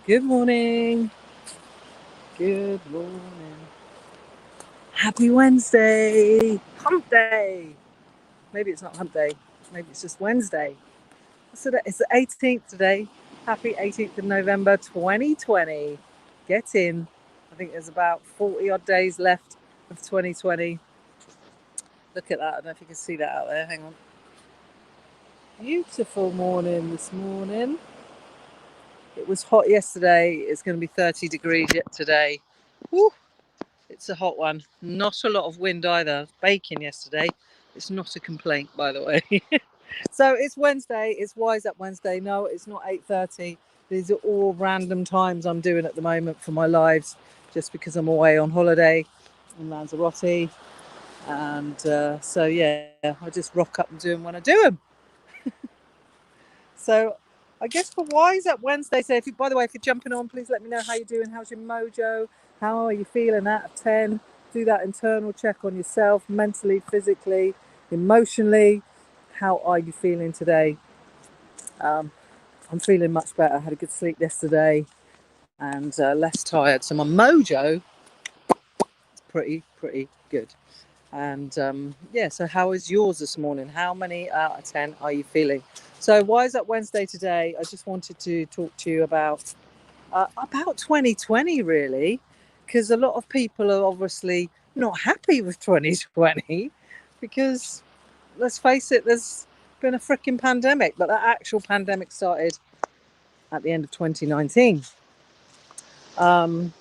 Good morning. Good morning. Happy Wednesday. Hump day. Maybe it's not hump day. Maybe it's just Wednesday. So it's the 18th today. Happy 18th of November 2020. Get in. I think there's about 40 odd days left of 2020. Look at that. I don't know if you can see that out there. Hang on. Beautiful morning this morning. It was hot yesterday. It's going to be 30 degrees yet today. Woo. It's a hot one. Not a lot of wind either. Baking yesterday. It's not a complaint, by the way. So it's Wednesday. It's Wise Up Wednesday. No, it's not 8:30. These are all random times I'm doing at the moment for my lives, just because I'm away on holiday in Lanzarote. And so yeah, I just rock up and do them when I do them. So I guess for Wise Up Wednesday, so if you, by the way, if you're jumping on, please let me know how you're doing. How's your mojo? How are you feeling out of 10? Do that internal check on yourself, mentally, physically, emotionally. How are you feeling today? I'm feeling much better. I had a good sleep yesterday and less tired. So my mojo is pretty good. And yeah, so how is yours this morning? How many out of 10 are you feeling? So Wise Up Wednesday today, I just wanted to talk to you about 2020 really, because a lot of people are obviously not happy with 2020 because let's face it, there's been a freaking pandemic, but that actual pandemic started at the end of 2019. Um,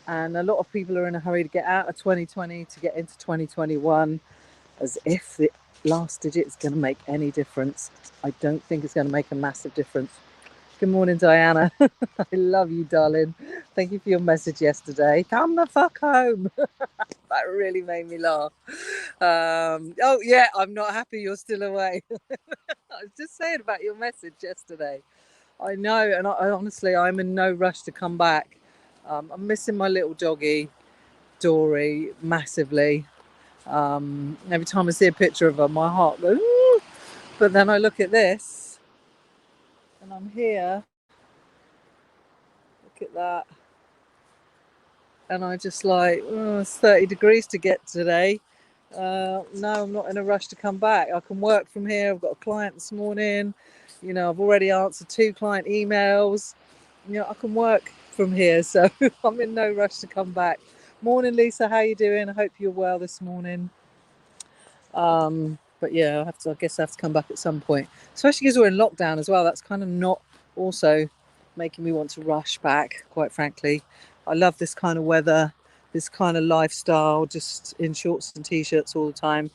and a lot of people are in a hurry to get out of 2020 to get into 2021 as if the last digit is going to make any difference. I don't think it's going to make a massive difference. Good morning, Diana. I love you, darling. Thank you for your message yesterday. Come the fuck home. That really made me laugh. Oh, yeah, I'm not happy you're still away. I was just saying about your message yesterday. I know, and I honestly, I'm in no rush to come back. I'm missing my little doggy, Dory, massively. Every time I see a picture of her, my heart goes, ooh. But then I look at this, and I'm here. Look at that. And I just like, oh, it's 30 degrees to get today. No, I'm not in a rush to come back. I can work from here. I've got a client this morning. I've already answered 2 client emails. I can work from here, so I'm in no rush to come back. Morning, Lisa. How you doing? I hope you're well this morning. But yeah, I guess I have to come back at some point, especially because we're in lockdown as well. That's kind of not also making me want to rush back, quite frankly. I love this kind of weather, this kind of lifestyle, just in shorts and t-shirts all the time.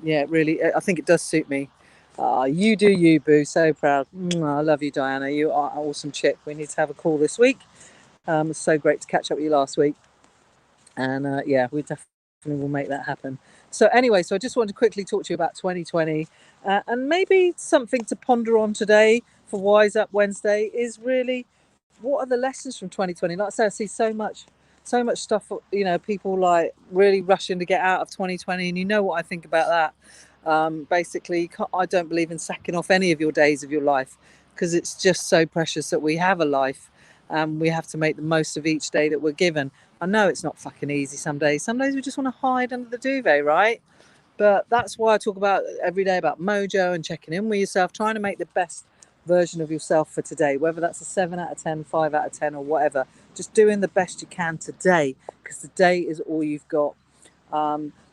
Yeah, really, I think it does suit me. You do you, boo. So proud. I love you, Diana. You are an awesome chick. We need to have a call this week. It's so great to catch up with you last week. And yeah, we definitely will make that happen. So anyway, so I just wanted to quickly talk to you about 2020 and maybe something to ponder on today for Wise Up Wednesday is really what are the lessons from 2020? Like I say, I see so much stuff, people like really rushing to get out of 2020, and you know what I think about that. Basically, I don't believe in sacking off any of your days of your life because it's just so precious that we have a life and we have to make the most of each day that we're given. I know it's not fucking easy some days. Some days we just want to hide under the duvet, right? But that's why I talk about every day about mojo and checking in with yourself, trying to make the best version of yourself for today, whether that's a 7 out of 10, 5 out of 10, or whatever. Just doing the best you can today because the day is all you've got.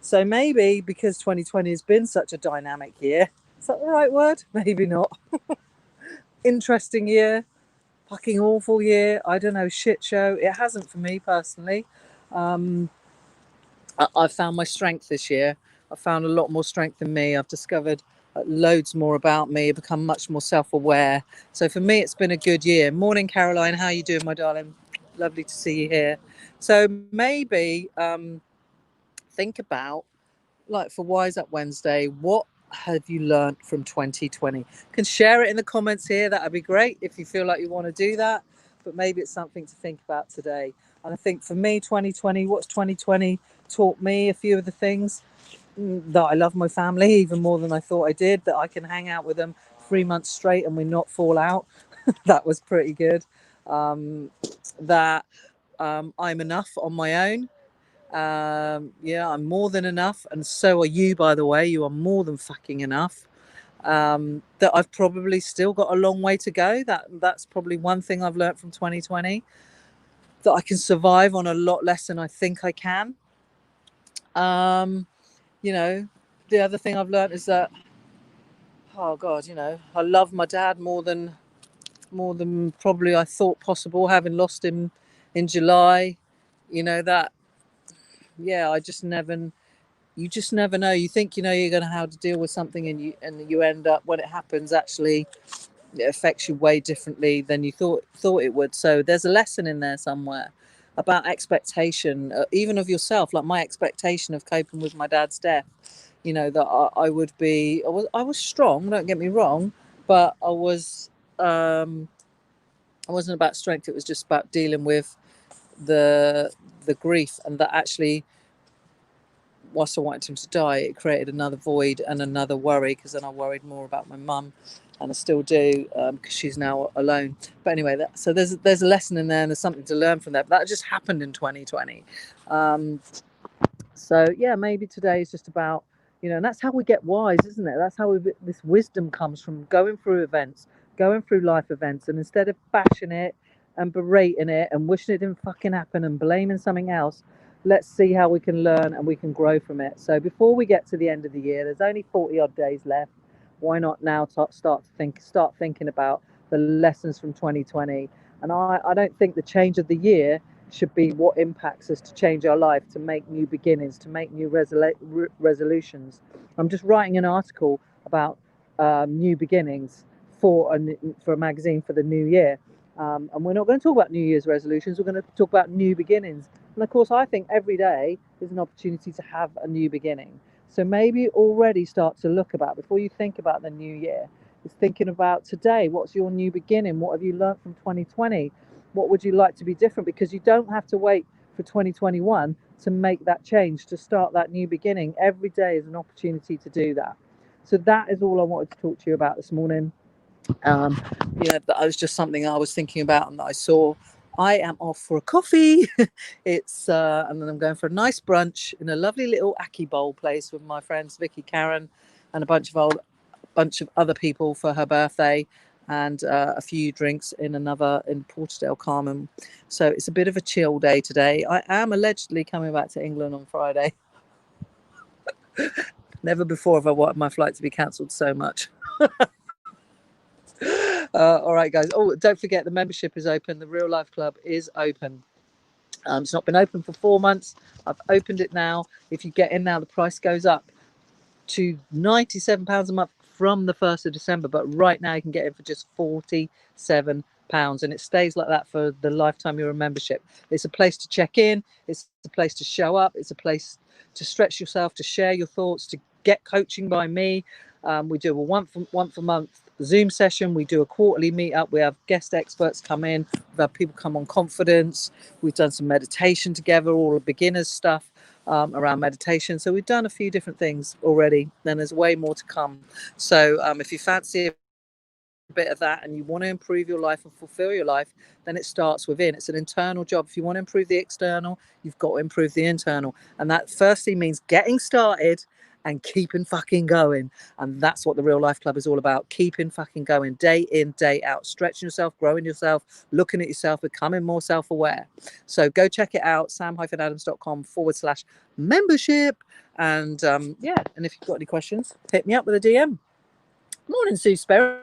So maybe because 2020 has been such a dynamic year, is that the right word? Maybe not. Interesting year, fucking awful year. I don't know, shit show. It hasn't for me personally. I've found my strength this year. I've found a lot more strength in me. I've discovered loads more about me. I've become much more self-aware. So for me, it's been a good year. Morning, Caroline. How are you doing, my darling? Lovely to see you here. So maybe think about, like for Wise Up Wednesday, what have you learned from 2020? You can share it in the comments here. That would be great if you feel like you want to do that. But maybe it's something to think about today. And I think for me, 2020, what's 2020 taught me? A few of the things that I love my family even more than I thought I did, that I can hang out with them 3 months straight and we not fall out. That was pretty good. that I'm enough on my own. Yeah, I'm more than enough, and so are you, by the way. You are more than fucking enough. That I've probably still got a long way to go. That's probably one thing I've learned from 2020, that I can survive on a lot less than I think I can. You know, the other thing I've learned is that, oh God, you know, I love my dad more than probably I thought possible, having lost him in July. You know, that, yeah, you just never know. You think you know you're going to how to deal with something, and you end up, when it happens, actually it affects you way differently than you thought it would. So there's a lesson in there somewhere about expectation, even of yourself. Like my expectation of coping with my dad's death, you know, that I was strong, don't get me wrong, but I wasn't about strength. It was just about dealing with the grief, and that actually, whilst I wanted him to die, it created another void and another worry, because then I worried more about my mum, and I still do, because she's now alone. But anyway, so there's a lesson in there, and there's something to learn from that. But that just happened in 2020. So yeah, maybe today is just about, you know, and that's how we get wise, isn't it? That's how this wisdom comes from going through events, going through life events, and instead of bashing it and berating it and wishing it didn't fucking happen and blaming something else, let's see how we can learn and we can grow from it. So before we get to the end of the year, there's only 40 odd days left. Why not now start thinking about the lessons from 2020? And I don't think the change of the year should be what impacts us to change our life, to make new beginnings, to make new resolutions. I'm just writing an article about new beginnings for a magazine for the new year. And we're not going to talk about New Year's resolutions. We're going to talk about new beginnings. And of course, I think every day is an opportunity to have a new beginning. So maybe already start to look about, before you think about the new year, is thinking about today. What's your new beginning? What have you learned from 2020? What would you like to be different? Because you don't have to wait for 2021 to make that change, to start that new beginning. Every day is an opportunity to do that. So that is all I wanted to talk to you about this morning. That was just something I was thinking about and that I saw. I am off for a coffee. And then I'm going for a nice brunch in a lovely little Ackee Bowl place with my friends Vicky, Karen, and a bunch of other people for her birthday, and a few drinks in Porterdale Carmen. So it's a bit of a chill day today. I am allegedly coming back to England on Friday. Never before have I wanted my flight to be cancelled so much. All right, guys. Oh, don't forget, the membership is open. The Real Life Club is open. It's not been open for 4 months. I've opened it now. If you get in now, the price goes up to £97 a month from the 1st of December, but right now you can get it for just £47, and it stays like that for the lifetime you're a membership. It's a place to check in, it's a place to show up, it's a place to stretch yourself, to share your thoughts, to get coaching by me. We do a once a month Zoom session. We do a quarterly meetup. We have guest experts come in. We've had people come on confidence. We've done some meditation together, all the beginners stuff around meditation. So we've done a few different things already. Then there's way more to come. So if you fancy a bit of that and you want to improve your life and fulfill your life, then it starts within. It's an internal job. If you want to improve the external, you've got to improve the internal. And that firstly means getting started and keeping fucking going. And that's what the Real Life Club is all about. Keeping fucking going, day in, day out, stretching yourself, growing yourself, looking at yourself, becoming more self-aware. So go check it out, sam-adams.com/membership. And and if you've got any questions, hit me up with a DM. Morning, Sue Sperrin.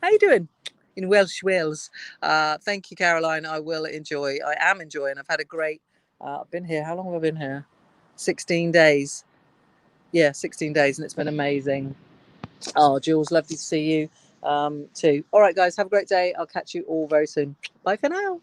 How you doing? In Welsh Wales. Thank you, Caroline. I am enjoying. I've had a great, I've been here. How long have I been here? 16 days. Yeah, 16 days, and it's been amazing. Oh, Jules, lovely to see you too. All right, guys, have a great day. I'll catch you all very soon. Bye for now.